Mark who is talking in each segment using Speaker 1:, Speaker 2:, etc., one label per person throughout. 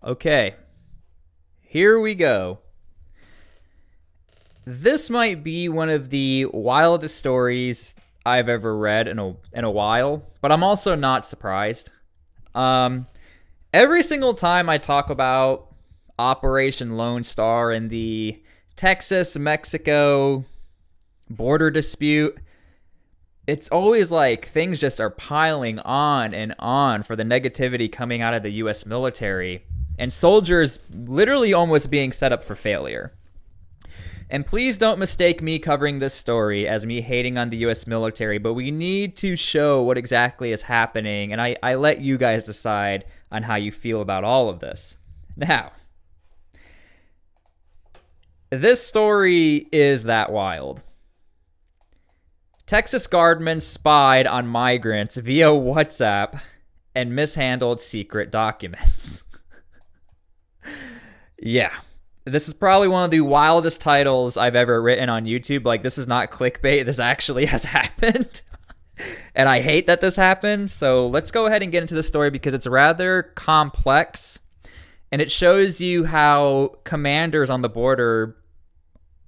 Speaker 1: Okay, here we go. This might be one of the wildest stories I've ever read in a while, but I'm also not surprised. Um, every single time I talk about Operation Lone Star and the Texas-Mexico border dispute, it's always like things just are piling on and on for the negativity coming out of the U.S. military and soldiers literally almost being set up for failure. And please don't mistake me covering this story as me hating on the U.S. military, but we need to show what exactly is happening, and I let you guys decide on how you feel about all of this. Now, this story is that wild. Texas guardmen spied on migrants via WhatsApp and mishandled secret documents. Yeah. This is probably one of the wildest titles I've ever written on YouTube. Like, this is not clickbait. This actually has happened. And I hate that this happened. So let's go ahead and get into the story because it's rather complex. And it shows you how commanders on the border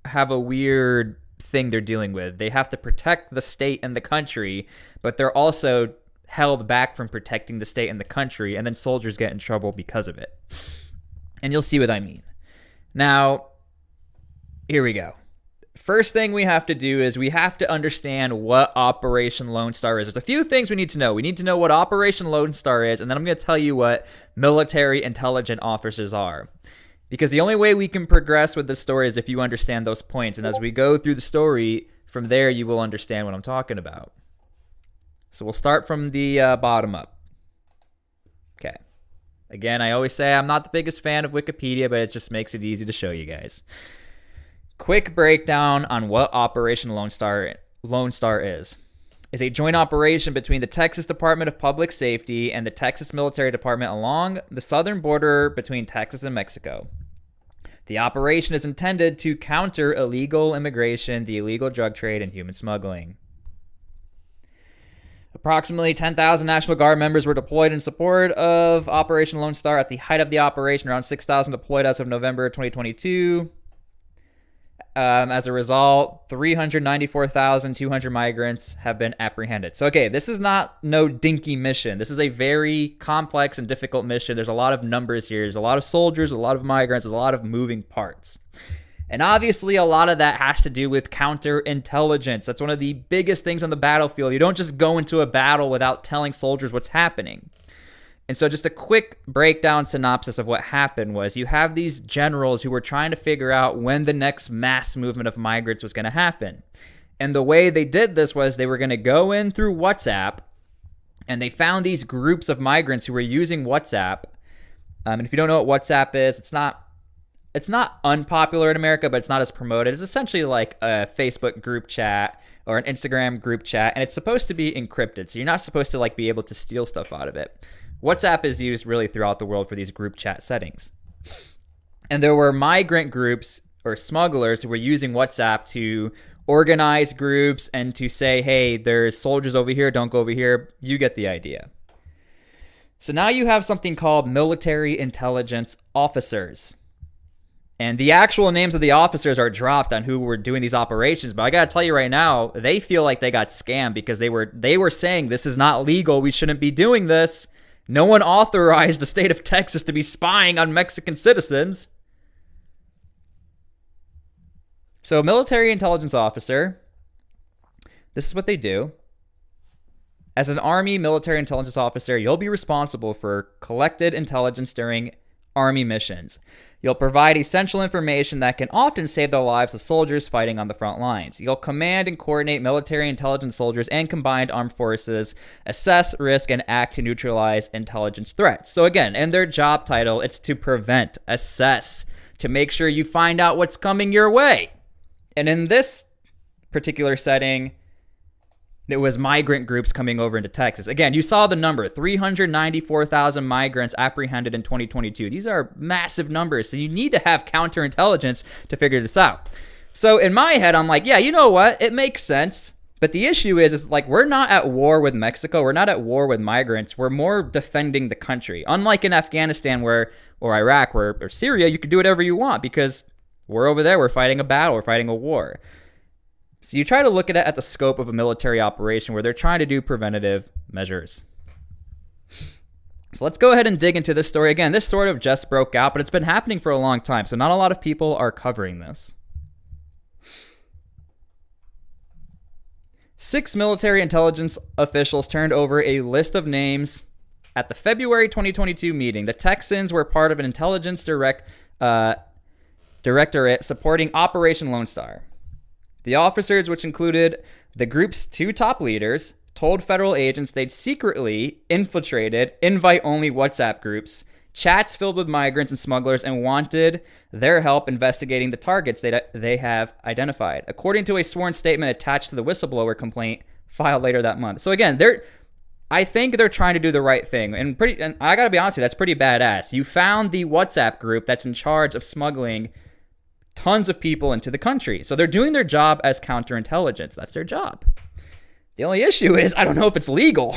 Speaker 1: have a weird thing they're dealing with. They have to protect the state and the country, but they're also held back from protecting the state and the country. And then soldiers get in trouble because of it. And you'll see what I mean. Now, here we go. First thing we have to do is we have to understand what Operation Lone Star is. There's a few things we need to know. We need to know what Operation Lone Star is, and then I'm going to tell you what military intelligence officers are. Because the only way we can progress with this story is if you understand those points. And as we go through the story, from there you will understand what I'm talking about. So we'll start from the bottom up. Okay. Again, I always say I'm not the biggest fan of Wikipedia, but it just makes it easy to show you guys. Quick breakdown on what Operation Lone Star is. It's a joint operation between the Texas Department of Public Safety and the Texas Military Department along the southern border between Texas and Mexico. The operation is intended to counter illegal immigration, the illegal drug trade, and human smuggling. Approximately 10,000 National Guard members were deployed in support of Operation Lone Star at the height of the operation, around 6,000 deployed as of November 2022. As a result, 394,200 migrants have been apprehended. So, okay, this is not no dinky mission. This is a very complex and difficult mission. There's a lot of numbers here. There's a lot of soldiers, a lot of migrants, there's a lot of moving parts. And obviously, a lot of that has to do with counterintelligence. That's one of the biggest things on the battlefield. You don't just go into a battle without telling soldiers what's happening. And so just a quick breakdown synopsis of what happened was you have these generals who were trying to figure out when the next mass movement of migrants was going to happen. And the way they did this was they were going to go in through WhatsApp, and they found these groups of migrants who were using WhatsApp. And if you don't know what WhatsApp is, it's not unpopular in America, but it's not as promoted. It's essentially like a Facebook group chat or an Instagram group chat, and it's supposed to be encrypted. So you're not supposed to like be able to steal stuff out of it. WhatsApp is used really throughout the world for these group chat settings. And there were migrant groups or smugglers who were using WhatsApp to organize groups and to say, hey, there's soldiers over here, don't go over here. You get the idea. So now you have something called military intelligence officers. And the actual names of the officers are dropped on who were doing these operations. But I got to tell you right now, they feel like they got scammed because they were saying this is not legal. We shouldn't be doing this. No one authorized the state of Texas to be spying on Mexican citizens. So, military intelligence officer, this is what they do. As an Army military intelligence officer, you'll be responsible for collected intelligence during Army missions. You'll provide essential information that can often save the lives of soldiers fighting on the front lines. You'll command and coordinate military intelligence soldiers and combined armed forces, assess risk, and act to neutralize intelligence threats. So again, in their job title, it's to prevent, assess, to make sure you find out what's coming your way. And in this particular setting, it was migrant groups coming over into Texas. Again, you saw the number, 394,000 migrants apprehended in 2022. These are massive numbers, so you need to have counterintelligence to figure this out. So in my head, I'm like, yeah, you know what? It makes sense. But the issue is like, we're not at war with Mexico. We're not at war with migrants. We're more defending the country. Unlike in Afghanistan or Iraq or Syria, you can do whatever you want because we're over there. We're fighting a battle. We're fighting a war. So you try to look at it at the scope of a military operation where they're trying to do preventative measures. So let's go ahead and dig into this story. Again, this sort of just broke out, but it's been happening for a long time. So not a lot of people are covering this. 6 military intelligence officials turned over a list of names at the February 2022 meeting. The Texans were part of an intelligence directorate supporting Operation Lone Star. The officers, which included the group's 2 top leaders, told federal agents they'd secretly infiltrated invite-only WhatsApp groups, chats filled with migrants and smugglers, and wanted their help investigating the targets they have identified, according to a sworn statement attached to the whistleblower complaint filed later that month. So again, I think they're trying to do the right thing, and I gotta be honest with you, that's pretty badass. You found the WhatsApp group that's in charge of smuggling tons of people into the country. So they're doing their job as counterintelligence. That's their job. The only issue is, I don't know if it's legal.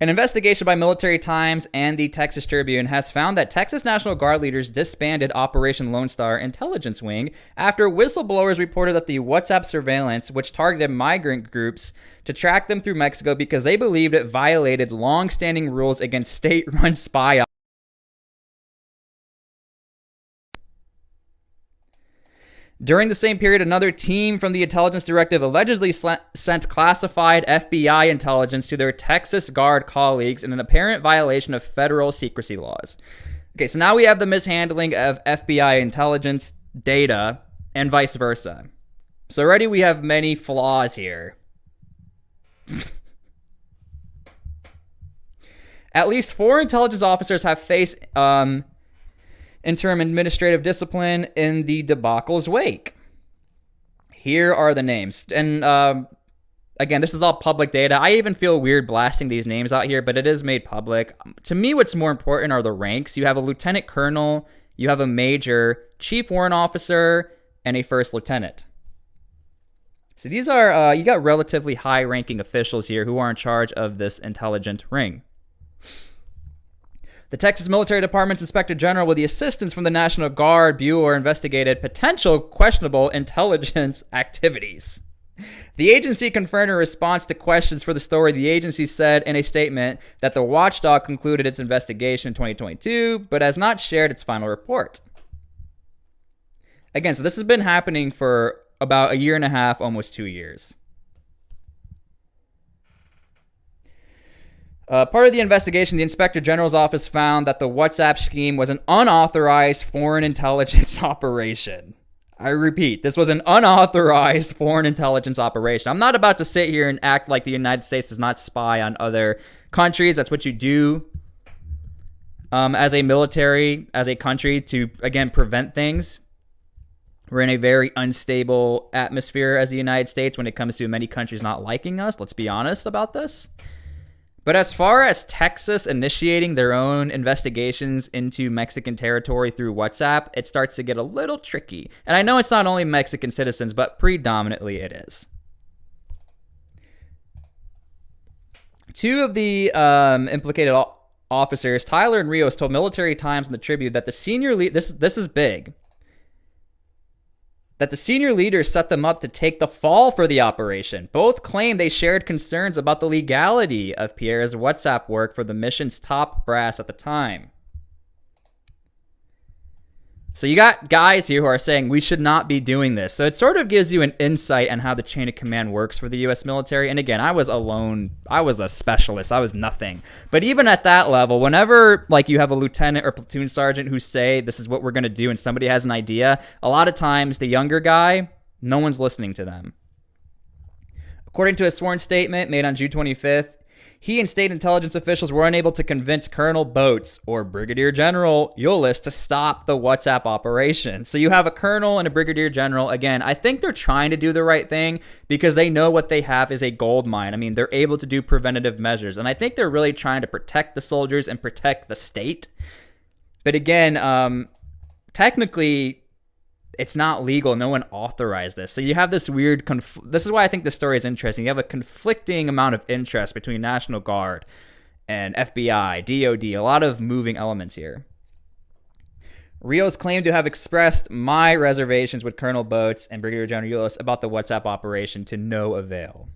Speaker 1: An investigation by Military Times and the Texas Tribune has found that Texas National Guard leaders disbanded Operation Lone Star Intelligence Wing after whistleblowers reported that the WhatsApp surveillance, which targeted migrant groups to track them through Mexico because they believed it violated long-standing rules against state-run spy. During the same period, another team from the Intelligence Directive allegedly sent classified FBI intelligence to their Texas Guard colleagues in an apparent violation of federal secrecy laws. Okay, so now we have the mishandling of FBI intelligence data and vice versa. So already we have many flaws here. At least 4 intelligence officers have faced interim administrative discipline in the debacle's wake. Here are the names. And again, this is all public data. I even feel weird blasting these names out here, but it is made public. To me, what's more important are the ranks. You have a lieutenant colonel, you have a major, chief warrant officer, and a first lieutenant. So these are, you got relatively high-ranking officials here who are in charge of this intelligent ring. The Texas Military Department's Inspector General, with the assistance from the National Guard Bureau, investigated potential questionable intelligence activities. The agency confirmed in response to questions for the story. The agency said in a statement that the watchdog concluded its investigation in 2022, but has not shared its final report. Again, so this has been happening for about 1.5 years, almost 2 years. Part of the investigation, the Inspector General's office found that the WhatsApp scheme was an unauthorized foreign intelligence operation. I repeat, this was an unauthorized foreign intelligence operation. I'm not about to sit here and act like the United States does not spy on other countries. That's what you do as a military, as a country to, again, prevent things. We're in a very unstable atmosphere as the United States when it comes to many countries not liking us. Let's be honest about this. But as far as Texas initiating their own investigations into Mexican territory through WhatsApp, it starts to get a little tricky. And I know it's not only Mexican citizens, but predominantly it is. 2 of the implicated officers, Tyler and Rios, told Military Times and the Tribune that the senior this is big, that the senior leaders set them up to take the fall for the operation. Both claimed they shared concerns about the legality of Pierre's WhatsApp work for the mission's top brass at the time. So you got guys here who are saying we should not be doing this. So it sort of gives you an insight on how the chain of command works for the U.S. military. And again, I was alone. I was a specialist. I was nothing. But even at that level, whenever like you have a lieutenant or platoon sergeant who say this is what we're going to do and somebody has an idea, a lot of times the younger guy, no one's listening to them. According to a sworn statement made on June 25th, he and state intelligence officials were unable to convince Colonel Boats or Brigadier General Eulis to stop the WhatsApp operation. So you have a colonel and a brigadier general. Again, I think they're trying to do the right thing because they know what they have is a gold mine. I mean, they're able to do preventative measures. And I think they're really trying to protect the soldiers and protect the state. But again, technically, it's not legal. No one authorized this. So you have this weird, this is why I think this story is interesting. You have a conflicting amount of interest between National Guard and FBI, DOD, a lot of moving elements here. Rios claimed to have expressed my reservations with Colonel Boats and Brigadier General Ulis about the WhatsApp operation to no avail.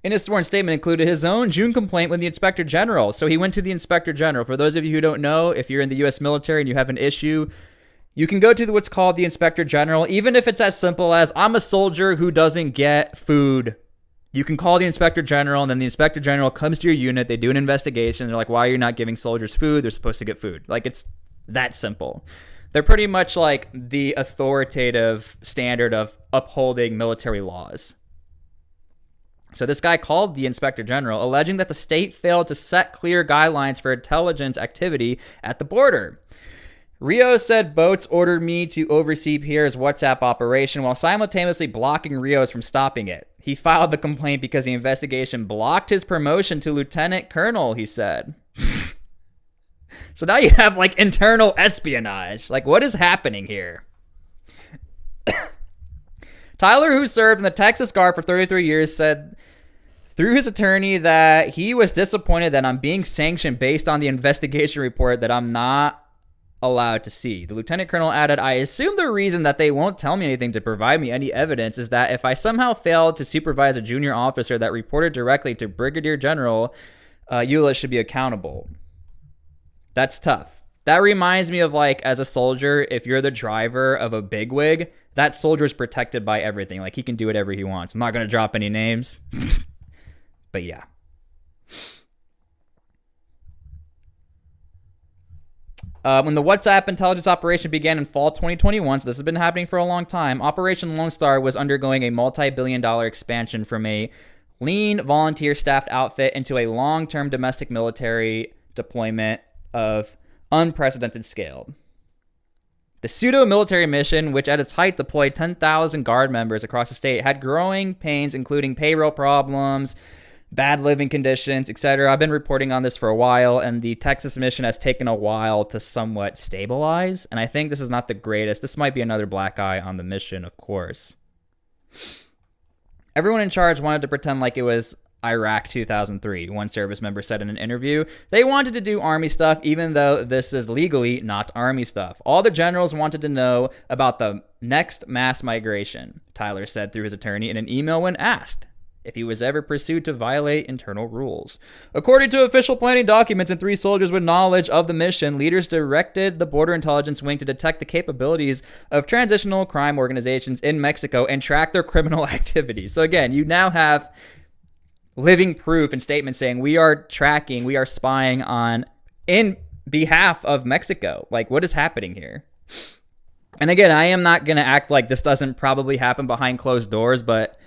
Speaker 1: In his sworn statement included his own June complaint with the Inspector General. So he went to the Inspector General. For those of you who don't know, if you're in the U.S. military and you have an issue, you can go to what's called the Inspector General, even if it's as simple as, I'm a soldier who doesn't get food. You can call the Inspector General, and then the Inspector General comes to your unit. They do an investigation. They're like, why are you not giving soldiers food? They're supposed to get food. Like, it's that simple. They're pretty much like the authoritative standard of upholding military laws. So this guy called the Inspector General, alleging that the state failed to set clear guidelines for intelligence activity at the border. Rios said Boats ordered me to oversee Pierre's WhatsApp operation while simultaneously blocking Rios from stopping it. He filed the complaint because the investigation blocked his promotion to lieutenant colonel, he said. So now you have like internal espionage. Like, what is happening here? Tyler, who served in the Texas Guard for 33 years, said through his attorney that he was disappointed that I'm being sanctioned based on the investigation report that I'm not allowed to see. The lieutenant colonel added, I assume the reason that they won't tell me anything to provide me any evidence is that if I somehow failed to supervise a junior officer that reported directly to Brigadier General, Ulis should be accountable. That's tough. That reminds me of, like, as a soldier, if you're the driver of a bigwig, that soldier is protected by everything. Like, he can do whatever he wants. I'm not going to drop any names. But yeah. When the WhatsApp intelligence operation began in fall 2021, so this has been happening for a long time, Operation Lone Star was undergoing a multi-billion-dollar expansion from a lean volunteer staffed outfit into a long-term domestic military deployment of unprecedented scale. The pseudo-military mission, which at its height deployed 10,000 Guard members across the state, had growing pains, including payroll problems, bad living conditions, etc. I've been reporting on this for a while, and the Texas mission has taken a while to somewhat stabilize, and I think this is not the greatest. This might be another black eye on the mission, of course. Everyone in charge wanted to pretend like it was Iraq 2003, one service member said in an interview. They wanted to do Army stuff, even though this is legally not Army stuff. All the generals wanted to know about the next mass migration, Tyler said through his attorney in an email when asked if he was ever pursued to violate internal rules. According to official planning documents and 3 soldiers with knowledge of the mission, leaders directed the Border Intelligence Wing to detect the capabilities of transitional crime organizations in Mexico and track their criminal activities. So again, you now have living proof and statements saying we are tracking, we are spying on in behalf of Mexico. Like, what is happening here? And again, I am not going to act like this doesn't probably happen behind closed doors, but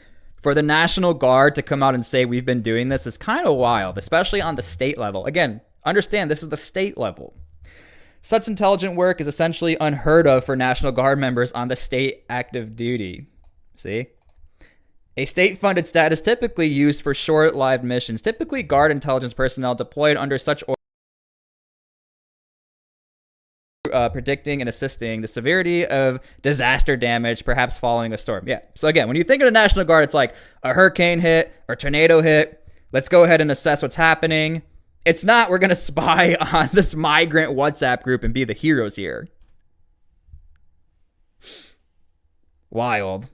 Speaker 1: for the National Guard to come out and say we've been doing this is kind of wild, especially on the state level. Again, understand this is the state level. Such intelligent work is essentially unheard of for National Guard members on the state active duty. See? A state-funded status typically used for short-lived missions. Typically, Guard intelligence personnel deployed under such predicting and assisting the severity of disaster damage, perhaps following a storm. Yeah. So again, when you think of the National Guard, it's like a hurricane hit or tornado hit. Let's go ahead and assess what's happening. It's not we're going to spy on this migrant WhatsApp group and be the heroes here. Wild.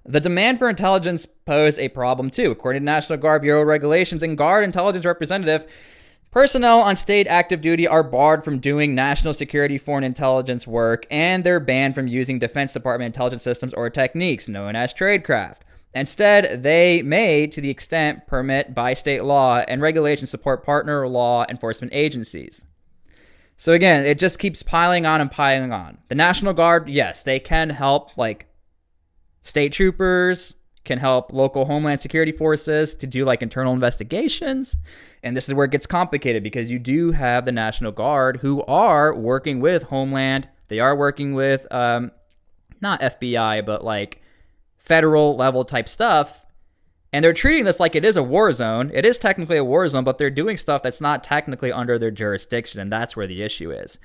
Speaker 1: The demand for intelligence posed a problem too. According to National Guard Bureau regulations and Guard intelligence representative, personnel on state active duty are barred from doing national security foreign intelligence work, and they're banned from using Defense Department intelligence systems or techniques known as tradecraft. Instead, they may, to the extent permit by state law and regulations, support partner law enforcement agencies. So again, it just keeps piling on and piling on. The National Guard, yes, they can help, like, state troopers, can help local Homeland Security forces to do like internal investigations. And this is where it gets complicated because you do have the National Guard who are working with Homeland. They are working with, not FBI, but like federal level type stuff. And they're treating this like it is a war zone. It is technically a war zone, but they're doing stuff that's not technically under their jurisdiction. And that's where the issue is.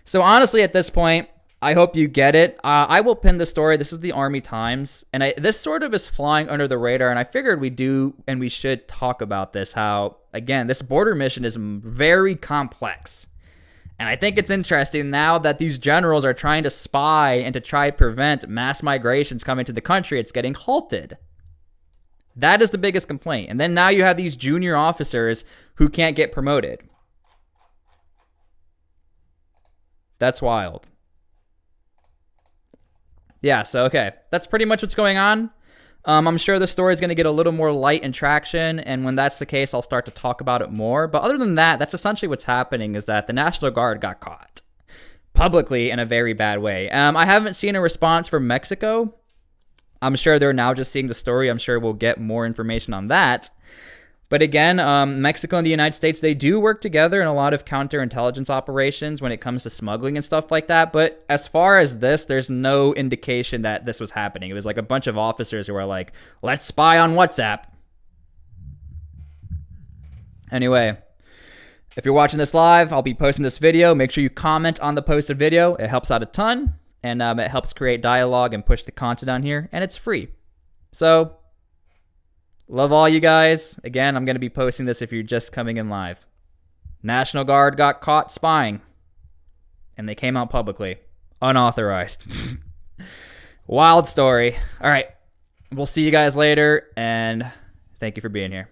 Speaker 1: So honestly, at this point, I hope you get it. I will pin the story. This is the Army Times, and this sort of is flying under the radar, and I figured we do and we should talk about this, how, again, this border mission is very complex. And I think it's interesting now that these generals are trying to spy and to try to prevent mass migrations coming to the country, it's getting halted. That is the biggest complaint. And then now you have these junior officers who can't get promoted. That's wild. Yeah, so, okay. That's pretty much what's going on. I'm sure the story is going to get a little more light and traction, and when that's the case, I'll start to talk about it more. But other than that, that's essentially what's happening, is that the National Guard got caught publicly in a very bad way. I haven't seen a response from Mexico. I'm sure they're now just seeing the story. I'm sure we'll get more information on that. But again, Mexico and the United States, they do work together in a lot of counterintelligence operations when it comes to smuggling and stuff like that. But as far as this, there's no indication that this was happening. It was like a bunch of officers who were like, let's spy on WhatsApp. Anyway, if you're watching this live, I'll be posting this video. Make sure you comment on the posted video. It helps out a ton, and it helps create dialogue and push the content on here, and it's free. So, love all you guys. Again, I'm going to be posting this if you're just coming in live. National Guard got caught spying, and they came out publicly. Unauthorized. Wild story. All right. We'll see you guys later, and thank you for being here.